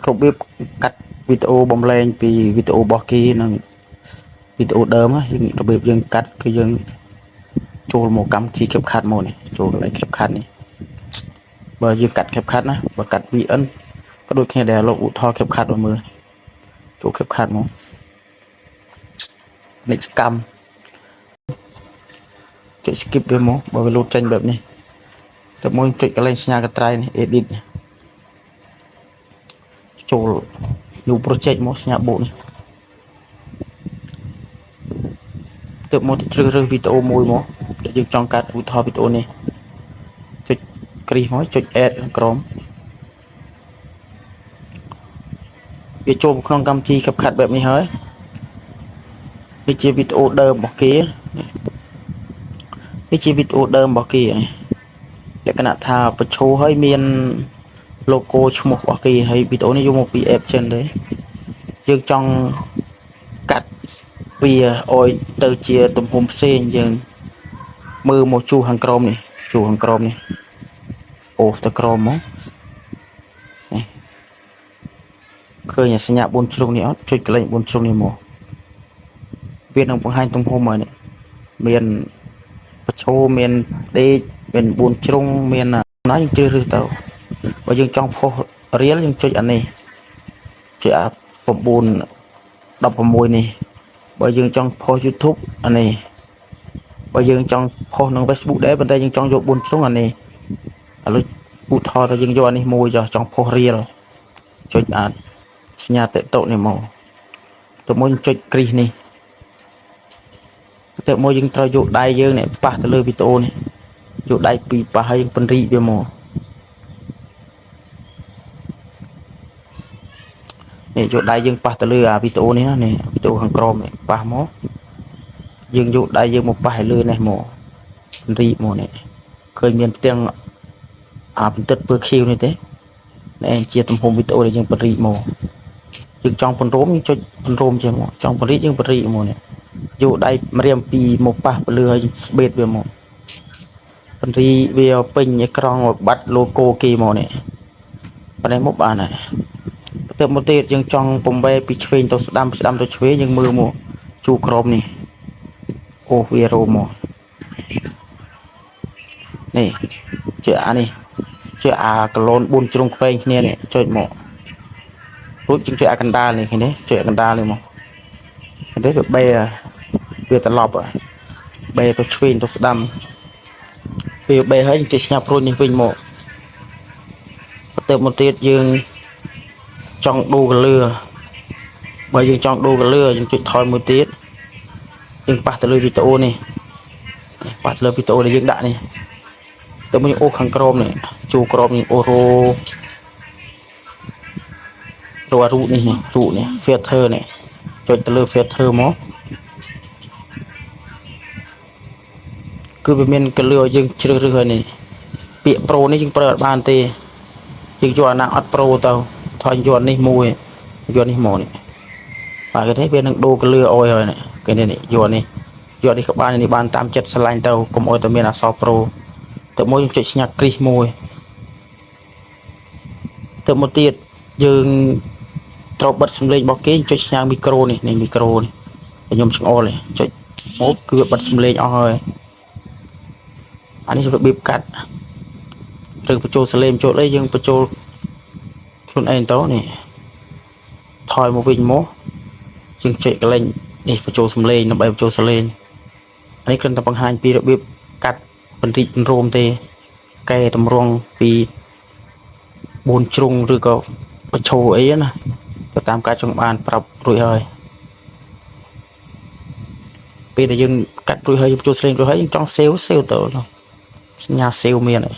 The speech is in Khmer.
របៀបកាត់វីដេអូបំលែងពីវីដេអូរបស់គេនិងវីដេអូដើមយើងរបៀបយើងកាត់គឺយើងចូលមកកម្មវិធី CapCut មកនេះចូលកន្លែង CapCut នេះបើយើងកាត់ CapCut ណាបើកាត់ VN ក៏ដូចគ្នាដែរលោកឧទាហរណ៍ CapCut មកមើលចូល CapCut មកពាណិជ្ជកម្មចុច skip វាមកបើវាលោតចេញបែបនេះទៅមួយចុចកន្លែងសញ្ញាកន្ត្រៃនេះ edit ចូល new project មកសញ្ញាបូកនេះទៅមកទៅជ្រើសរើសវីដេអូមួយមកដែលយើងចង់កាត់ឧទាហរណ៍វីដេអូនេះចុចគ្រីសមកចុច add ខាងក្រោមវាចូលក្នុងកម្មវិធី CapCut បែបនេះហើយនេះជាវីដេអូដើមរបស់គេនេះជាវីដេអូដើមរបស់គេលក្ខណៈថាបញ្ឈរហើយមាន logo ឈ្មោះរបស់គេហើយវីដេអូនេះយកមកពី app ចឹងទេយើងចង់កាត់វាឲ្យទៅជាទំហំផ្សេងយើងមើលមកជួខាងក្រោមនេះជួខាងក្រោមនេះអូទៅក្រោមមកនេះឃើញសញ្ញា4ជ្រុងនេះអត់ចុចកន្លែង4ជ្រុងនេះមកវានឹងបង្ហាញទំហំហើយនេះមានបញ្ឈរមានដេកមាន4ជ្រុងមានណាយើងជ្រើសរើសទៅបើយើងចង់ផុសរៀលយើងចុចអានេះចុចអា9 16នេះបើយើងចង់ផុស YouTube អានេះបើយើងចង់ផុសក្នុង Facebook ដែរប៉ុន្តែយើងចង់យក4ជ្រុងអានេះឥឡូវឧទាហរណ៍ថាយើងយកអានេះមួយចង់ផុសរៀលចុចអាសញ្ញាតេតុនេះមកទៅមួយចុចគ្រីសនេះទៅមួយយើងត្រូវយកដៃយើងនេះប៉ះទៅលើវីដេអូនេះយកដៃពីរប៉ះហើយយើងពន្រីកវាមកនេះយកដៃយើងប៉ះទៅលើអាវីដេអូនេះណានេះវីដេអូខាងក្រោមនេះប៉ះមកយើងយកដៃយើងមកប៉ះឲ្យលើនេះមកពន្រីកមកនេះឃើញមានផ្ទាំងអាបន្តិចពើខៀវនេះទេនេះជាទំហំវីដេអូដែលយើងពន្រីកមកយើងចង់ពន្រោមយើងចុចពន្រោមជាមកចង់ពន្រីកយើងពន្រីកមកនេះយកដៃម្រាមពីមកប៉ះទៅលើហើយស្បេតវាមកពន្រីកវាពេញអេក្រង់បាត់ logo គេមកនេះប៉ុណ្ណេះមកបានហើយទៅមកទៀតយើងចង់បំបែពីឆ្វេងទៅស្ដាំស្ដាំទៅឆ្វេងយើងមើលមកជួក្រោមនេះអូវារោមមកនេះជាអានេះជាអាកលូន4ជ្រុងខ្វែងគ្នានេះចុចមករួចយើងចុចអាកណ្ដាលនេះឃើញទេចុចអាកណ្ដាលនេះមកឃើញទេវាបែវាត្រឡប់បែទៅឆ្វេងទៅស្ដាំវាបែហើយយើងចុចស្ញាប់រួចនេះវិញមកទៅមកទៀតយើងចង់ដូរកលឿបើយើងចង់ដូរកលឿយើងចុចថយមួយទៀតយើងប៉ះទៅលើវីដេអូនេះប៉ះទៅលើវីដេអូដែលយើងដាក់នេះទៅមកអូខាងក្រោមនេះជួក្រោមនេះអូរ៉ូរូនេះរូនេះ filter នេះចុចទៅលើ filter មកគឺវាមានកលឿឲ្យយើងជ្រើសរើសហើយនេះពាក្យ pro នេះយើងប្រើអត់បានទេយើងយកអាណាអត់ pro ទៅថយយកនេះមួយយកនេះមកនេះបាទគេទេវានឹងដូរកលឿអោយហើយនេះគេនេះយកនេះក៏បាននេះបានតាមចិត្តស្រឡាញ់ទៅកុំអោយតែមានអក្សរ pro ទៅមួយយើងចុចស្ញាក់គ្រីសមួយទៅមកទៀតយើងត្រូវបិទសំឡេងរបស់គេចុចស្ញាក់មីក្រូនេះមីក្រូនេះខ្ញុំឆ្ងល់នេះចុចមកគឺវាបិទសំឡេងអស់ហើយអានេះរបៀបកាត់ឬបញ្ចូលសលេងចូលអីយើងបញ្ចូលខ្លួនឯងទៅនេះថយមកវិញមកយើងចុចកន្លែងនេះបញ្ចូលសំឡេងដើម្បីបញ្ចូលសលេងនេះគ្រាន់តែបង្ហាញពីរបៀបកាត់បន្តិចបន្រោមទេកែតម្រង់ពី4ជ្រុងឬក៏បញ្ឈរអីណាទៅតាមការចង់បានប្រាប់រួចហើយពេលដែលយើងកាត់រួចហើយយើងបញ្ចូលសលេងរួចហើយយើងចង់ save ទៅសញ្ញា save មានហើយ